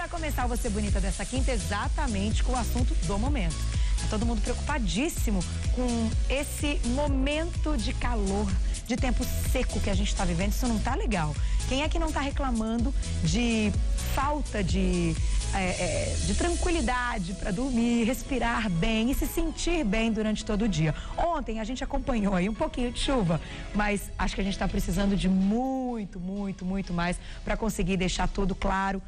começar o Você Bonita dessa quinta exatamente com o assunto do momento. Tá todo mundo preocupadíssimo com esse momento de calor, de tempo seco que a gente tá vivendo. Isso não tá legal. Quem é que não tá reclamando de falta de tranquilidade para dormir, respirar bem e se sentir bem durante todo o dia? Ontem a gente acompanhou aí um pouquinho de chuva, mas acho que a gente está precisando de muito mais para conseguir deixar tudo claro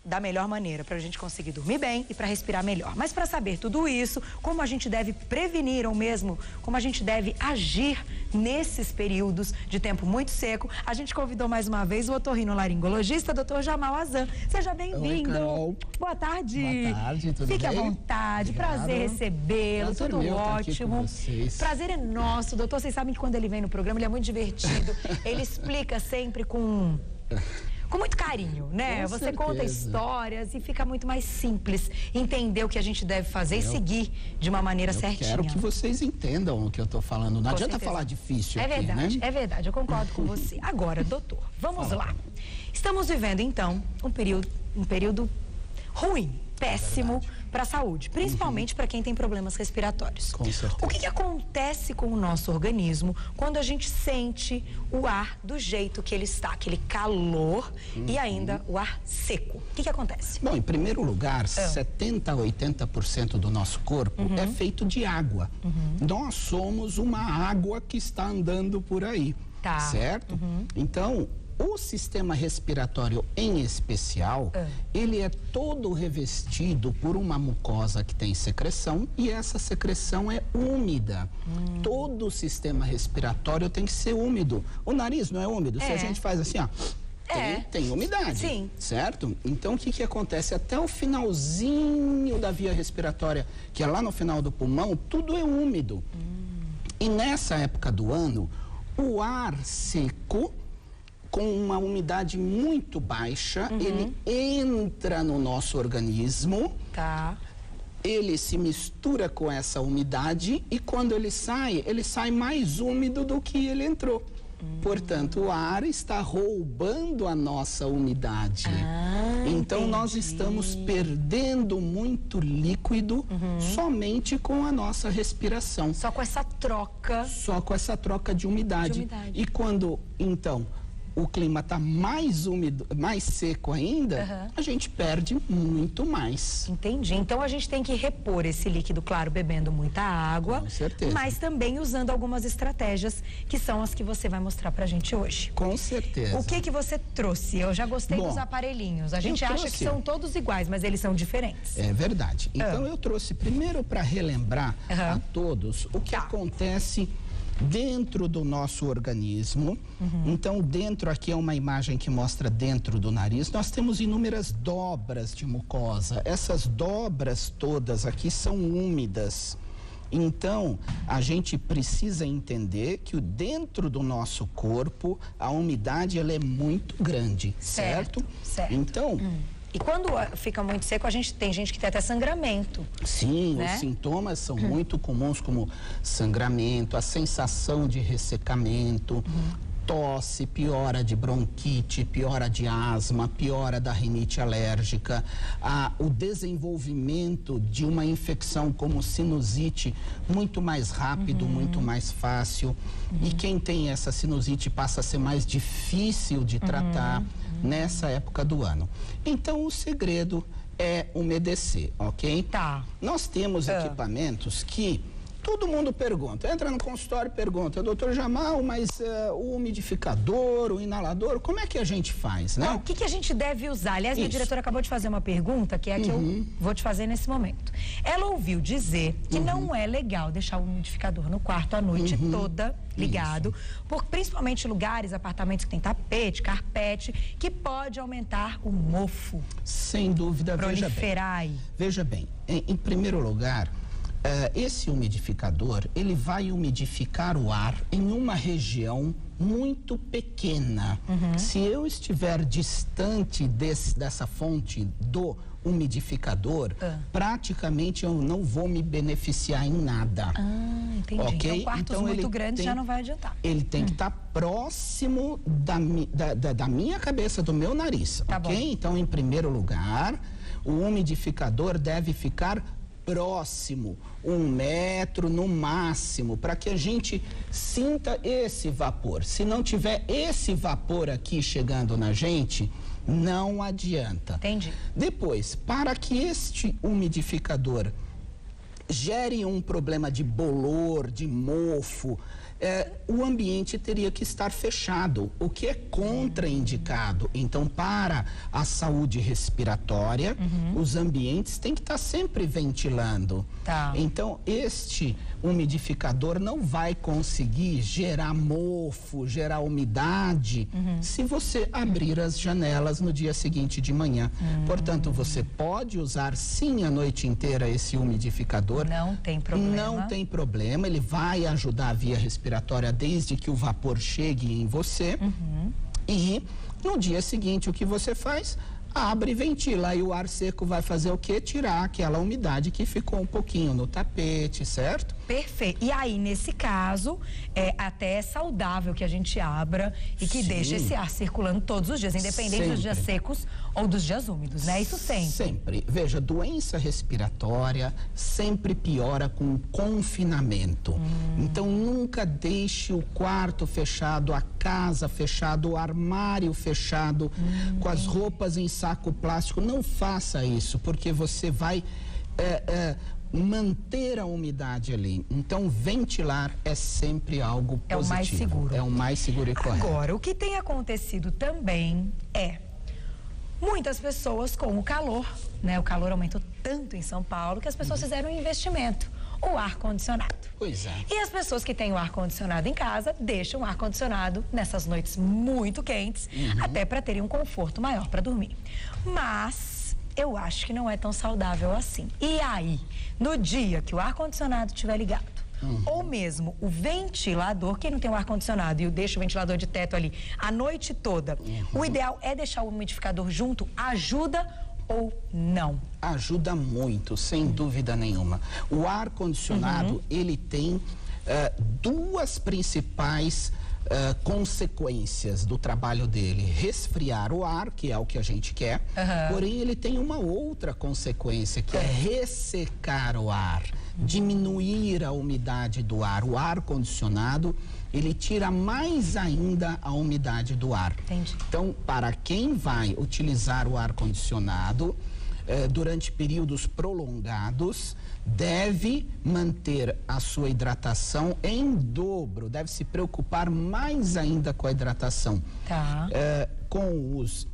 da melhor maneira, para a gente conseguir dormir bem e para respirar melhor. Mas para saber tudo isso, como a gente deve prevenir ou mesmo como a gente deve agir nesses períodos de tempo muito seco, a gente convidou mais uma vez o otorrinolaringologista, Dr. Jamal Azan. Seja bem-vindo. Oi, Carol. Boa tarde. Boa tarde, tudo bem? Fique à vontade, Obrigado. Prazer recebê-lo, tudo ótimo. Prazer é nosso, doutor. Vocês sabem que quando ele vem no programa, ele é muito divertido. Ele explica sempre com muito carinho, né? Com Você certeza. conta histórias e fica muito mais simples entender o que a gente deve fazer e seguir de uma maneira certinha. Quero que vocês entendam o que eu tô falando. Não adianta falar difícil aqui, verdade, né? é verdade, eu concordo com você. Agora, doutor, vamos lá. Estamos vivendo, então, um período ruim, péssimo para a saúde, principalmente para quem tem problemas respiratórios. Com certeza. O que acontece com o nosso organismo quando a gente sente o ar do jeito que ele está, aquele calor e ainda o ar seco? O que acontece? Bom, em primeiro lugar, 70% a 80% do nosso corpo é feito de água. Nós somos uma água que está andando por aí, certo? Então, o sistema respiratório em especial, ele é todo revestido por uma mucosa que tem secreção e essa secreção é úmida. Todo o sistema respiratório tem que ser úmido. O nariz não é úmido? Se a gente faz assim, ó, tem umidade, sim, certo? Então, o que acontece? Até o finalzinho da via respiratória, que é lá no final do pulmão, tudo é úmido. E nessa época do ano, o ar seco, com uma umidade muito baixa, ele entra no nosso organismo, ele se mistura com essa umidade e quando ele sai mais úmido do que ele entrou. Portanto, o ar está roubando a nossa umidade. Então, nós estamos perdendo muito líquido somente com a nossa respiração. Só com essa troca. Só com essa troca de umidade. E quando, então, o clima está mais úmido, mais seco ainda, a gente perde muito mais. Entendi. Então a gente tem que repor esse líquido, claro, bebendo muita água. Com certeza. Mas também usando algumas estratégias que são as que você vai mostrar pra gente hoje. Com certeza. O que você trouxe? Eu já gostei dos aparelhinhos. A gente acha que são todos iguais, mas eles são diferentes. É verdade. Então eu trouxe primeiro para relembrar a todos o que acontece dentro do nosso organismo. Então, dentro aqui é uma imagem que mostra dentro do nariz. Nós temos inúmeras dobras de mucosa. Essas dobras todas aqui são úmidas. Então, a gente precisa entender que dentro do nosso corpo, a umidade ela é muito grande, certo? Então, e quando fica muito seco, tem gente que tem até sangramento. Sim, os sintomas são muito comuns, como sangramento, a sensação de ressecamento, tosse, piora de bronquite, piora de asma, piora da rinite alérgica, o desenvolvimento de uma infecção como sinusite muito mais rápido, muito mais fácil. E quem tem essa sinusite passa a ser mais difícil de tratar nessa época do ano. Então, o segredo é umedecer, ok? Nós temos equipamentos que todo mundo pergunta, entra no consultório e pergunta, doutor Jamal, mas o umidificador, o inalador, como é que a gente faz, né? O que a gente deve usar? Aliás, minha diretora acabou de fazer uma pergunta, que é a que eu vou te fazer nesse momento. Ela ouviu dizer que não é legal deixar o umidificador no quarto a noite toda ligado, principalmente lugares, apartamentos que tem tapete, carpete, que pode aumentar o mofo. Sem dúvida, proliferar aí. Veja bem, em primeiro lugar, Esse umidificador, ele vai umidificar o ar em uma região muito pequena. Se eu estiver distante dessa fonte do umidificador, praticamente eu não vou me beneficiar em nada. Entendi. Okay? Então, quartos muito grandes já não vai adiantar. Ele tem que estar próximo da minha cabeça, do meu nariz, Tá ok? bom. Então, em primeiro lugar, o umidificador deve ficar próximo, 1 metro no máximo, para que a gente sinta esse vapor. Se não tiver esse vapor aqui chegando na gente, não adianta. Entendi. Depois, para que este umidificador gere um problema de bolor, de mofo, o ambiente teria que estar fechado, o que é contraindicado. Então, para a saúde respiratória, os ambientes têm que estar sempre ventilando. Tá. Então, este umidificador não vai conseguir gerar mofo, gerar umidade, se você abrir as janelas no dia seguinte de manhã. Portanto, você pode usar sim a noite inteira esse umidificador. Não tem problema. Não tem problema, ele vai ajudar a via respiratória desde que o vapor chegue em você. E no dia seguinte, o que você faz? Abre e ventila, e o ar seco vai fazer o quê? Tirar aquela umidade que ficou um pouquinho no tapete, certo? Perfeito. E aí, nesse caso, até é saudável que a gente abra e que deixe esse ar circulando todos os dias, independente dos dias secos ou dos dias úmidos, né? Isso sempre. Sempre. Veja, doença respiratória sempre piora com o confinamento. Então, nunca deixe o quarto fechado, a casa fechada, o armário fechado, com as roupas em saco plástico. Não faça isso, porque você vai manter a umidade ali. Então, ventilar é sempre algo positivo. É o mais seguro. É o mais seguro e correto. Agora, o que tem acontecido também é muitas pessoas com o calor, né? O calor aumentou tanto em São Paulo que as pessoas fizeram um investimento, o ar-condicionado. Pois é. E as pessoas que têm o ar-condicionado em casa deixam o ar-condicionado nessas noites muito quentes, até para terem um conforto maior para dormir. Mas eu acho que não é tão saudável assim. E aí, no dia que o ar-condicionado estiver ligado, ou mesmo o ventilador, quem não tem o ar-condicionado e deixa o ventilador de teto ali a noite toda, o ideal é deixar o umidificador junto, ajuda ou não? Ajuda muito, sem dúvida nenhuma. O ar-condicionado, ele tem duas principais consequências do trabalho dele: resfriar o ar, que é o que a gente quer, porém ele tem uma outra consequência, que é ressecar o ar, diminuir a umidade do ar. O ar-condicionado, ele tira mais ainda a umidade do ar. Entendi. Então, para quem vai utilizar o ar-condicionado durante períodos prolongados, deve manter a sua hidratação em dobro, deve se preocupar mais ainda com a hidratação. Tá. Com os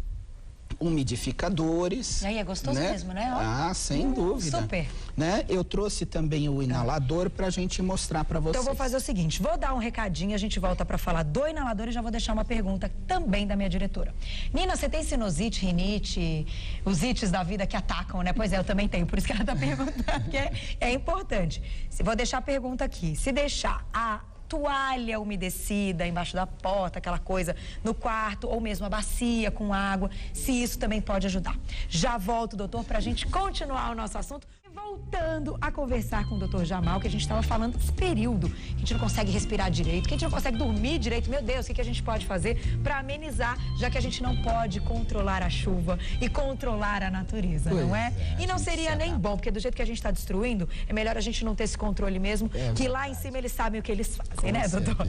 umidificadores. E aí é gostoso mesmo, né? Sem dúvida. Super. Né? Eu trouxe também o inalador para a gente mostrar para vocês. Então, eu vou fazer o seguinte, vou dar um recadinho, a gente volta para falar do inalador e já vou deixar uma pergunta também da minha diretora. Nina, você tem sinusite, rinite, os ites da vida que atacam, né? Pois é, eu também tenho, por isso que ela está perguntando, que é importante. Vou deixar a pergunta aqui. Se deixar a toalha umedecida embaixo da porta, aquela coisa no quarto, ou mesmo a bacia com água, se isso também pode ajudar. Já volto, doutor, para a gente continuar o nosso assunto. Voltando a conversar com o doutor Jamal, que a gente estava falando desse período que a gente não consegue respirar direito, que a gente não consegue dormir direito. Meu Deus, o que a gente pode fazer para amenizar, já que a gente não pode controlar a chuva e controlar a natureza, não é? E não seria nem bom, porque do jeito que a gente está destruindo, é melhor a gente não ter esse controle mesmo, que lá em cima eles sabem o que eles fazem, né, doutor?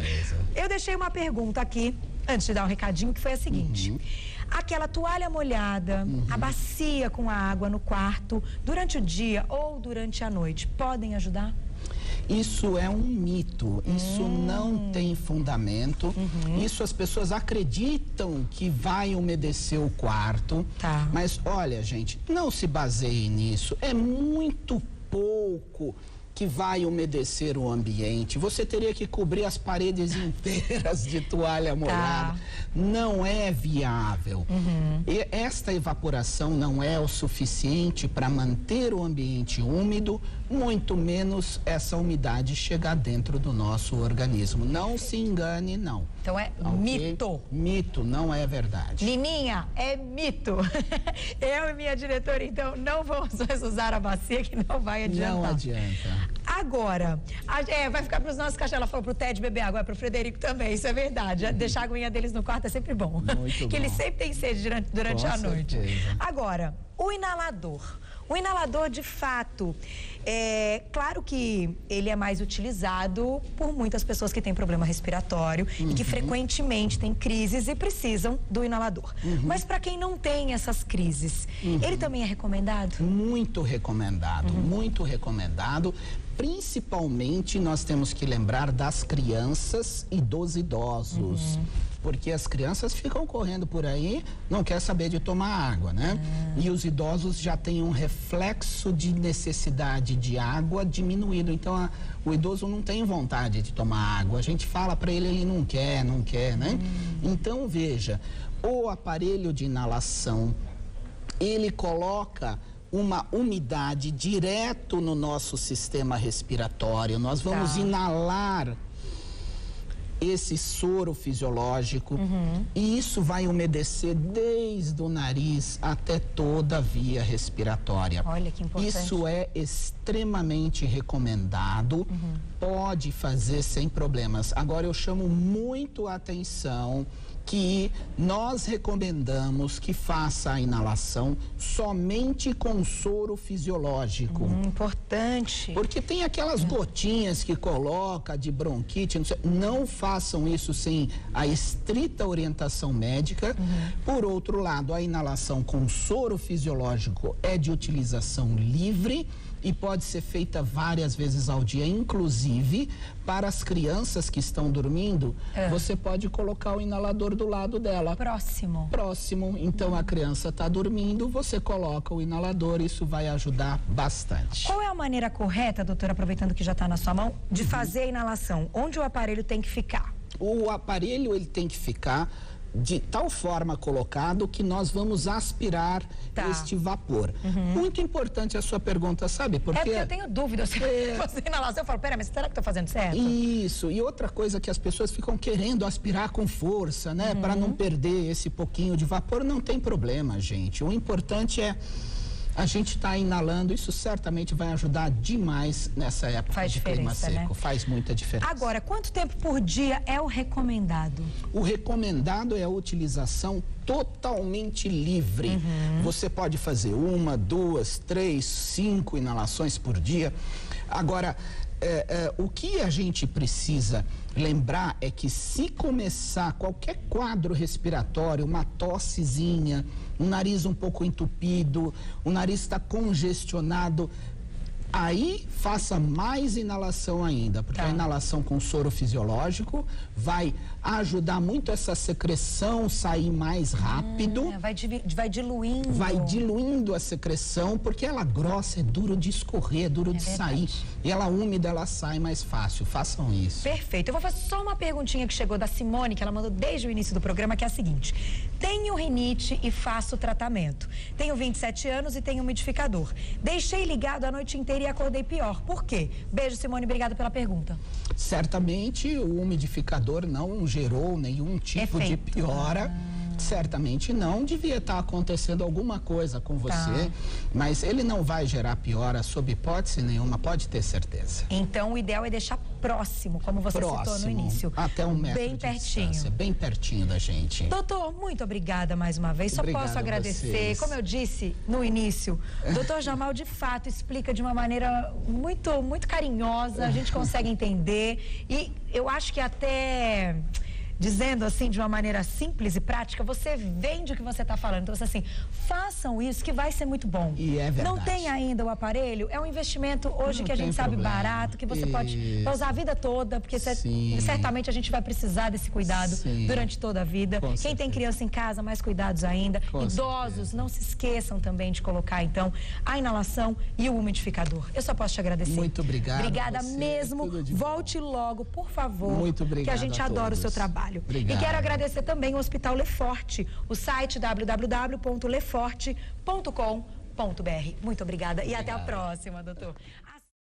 Eu deixei uma pergunta aqui, antes de dar um recadinho, que foi a seguinte: aquela toalha molhada, a bacia com a água no quarto, durante o dia ou durante a noite, podem ajudar? Isso é um mito, isso não tem fundamento, isso as pessoas acreditam que vai umedecer o quarto, mas olha, gente, não se baseie nisso, é muito pouco que vai umedecer o ambiente. Você teria que cobrir as paredes inteiras de toalha molhada. Não é viável. E esta evaporação não é o suficiente para manter o ambiente úmido, muito menos essa umidade chegar dentro do nosso organismo. Não se engane, não. Então é mito. Mito, não é verdade. Nininha, é mito. Eu e minha diretora, então, não vamos mais usar a bacia, que não vai adiantar. Não adianta. Agora, vai ficar para os nossos cachorros. Ela falou para o Ted beber água, é para o Frederico também, isso é verdade. Deixar a aguinha deles no quarto é sempre bom. Muito que bom. eles sempre têm sede durante a noite. Certeza. Agora, o inalador. O inalador, de fato, claro que ele é mais utilizado por muitas pessoas que têm problema respiratório e que frequentemente têm crises e precisam do inalador. Mas para quem não tem essas crises, ele também é recomendado? Muito recomendado, muito recomendado. Principalmente nós temos que lembrar das crianças e dos idosos. Porque as crianças ficam correndo por aí, não quer saber de tomar água, né? E os idosos já têm um reflexo de necessidade de água diminuído. Então, o idoso não tem vontade de tomar água. A gente fala para ele, ele não quer, né? Então, veja, o aparelho de inalação, ele coloca uma umidade direto no nosso sistema respiratório. Nós vamos inalar esse soro fisiológico e isso vai umedecer desde o nariz até toda a via respiratória. Olha que importante. Isso é extremamente recomendado, pode fazer sem problemas. Agora eu chamo muito a atenção que nós recomendamos que faça a inalação somente com soro fisiológico. Importante. Porque tem aquelas gotinhas que coloca de bronquite, não façam isso sem a estrita orientação médica. Por outro lado, a inalação com soro fisiológico é de utilização livre e pode ser feita várias vezes ao dia, inclusive para as crianças que estão dormindo, você pode colocar o inalador do lado dela. Próximo. Próximo. Então a criança está dormindo, você coloca o inalador, isso vai ajudar bastante. Qual é a maneira correta, doutora, aproveitando que já está na sua mão, de fazer a inalação? Onde o aparelho tem que ficar? O aparelho ele tem que ficar de tal forma colocado que nós vamos aspirar este vapor. Muito importante a sua pergunta, sabe? Porque eu tenho dúvida se fazer inalação. Eu falo, pera, mas será que estou fazendo certo? Isso. E outra coisa que as pessoas ficam querendo aspirar com força, né? Para não perder esse pouquinho de vapor, não tem problema, gente. O importante é a gente está inalando, isso certamente vai ajudar demais nessa época de clima seco. Né? Faz muita diferença. Agora, quanto tempo por dia é o recomendado? O recomendado é a utilização totalmente livre. Você pode fazer 1, 2, 3, 5 inalações por dia. Agora, o que a gente precisa lembrar é que se começar qualquer quadro respiratório, uma tossezinha, um nariz um pouco entupido, o nariz está congestionado, aí faça mais inalação ainda, porque a inalação com soro fisiológico vai ajudar muito essa secreção sair mais rápido. Vai diluindo. Vai diluindo a secreção, porque ela grossa, é duro de escorrer, é duro de sair. E ela úmida, ela sai mais fácil. Façam isso. Perfeito. Eu vou fazer só uma perguntinha que chegou da Simone, que ela mandou desde o início do programa, que é a seguinte. Tenho rinite e faço tratamento. Tenho 27 anos e tenho umidificador. Deixei ligado a noite inteira e acordei pior. Por quê? Beijo, Simone. Obrigada pela pergunta. Certamente o umidificador não gerou nenhum tipo de piora. Certamente não, devia estar acontecendo alguma coisa com você, mas ele não vai gerar piora sob hipótese nenhuma, pode ter certeza. Então o ideal é deixar próximo, como você citou no início. Até 1 metro bem de pertinho. distância, bem pertinho da gente. Doutor, muito obrigada mais uma vez. Só posso agradecer. Como eu disse no início, o doutor Jamal de fato explica de uma maneira muito carinhosa, a gente consegue entender e eu acho que até dizendo assim de uma maneira simples e prática, você vende o que você está falando. Então, assim, façam isso que vai ser muito bom. E é verdade. Não tem ainda o aparelho, é um investimento hoje Não que a gente sabe problema. barato, que você pode usar a vida toda, porque certamente a gente vai precisar desse cuidado durante toda a vida. Quem tem criança em casa, mais cuidados ainda. Idosos, não se esqueçam também de colocar, então, a inalação e o umidificador. Eu só posso te agradecer. Muito obrigado. Obrigada mesmo. Volte logo, por favor. Muito obrigado. Que a gente adora o seu trabalho. Obrigado. E quero agradecer também o Hospital Leforte, o site www.leforte.com.br. Muito obrigada e até a próxima, doutor.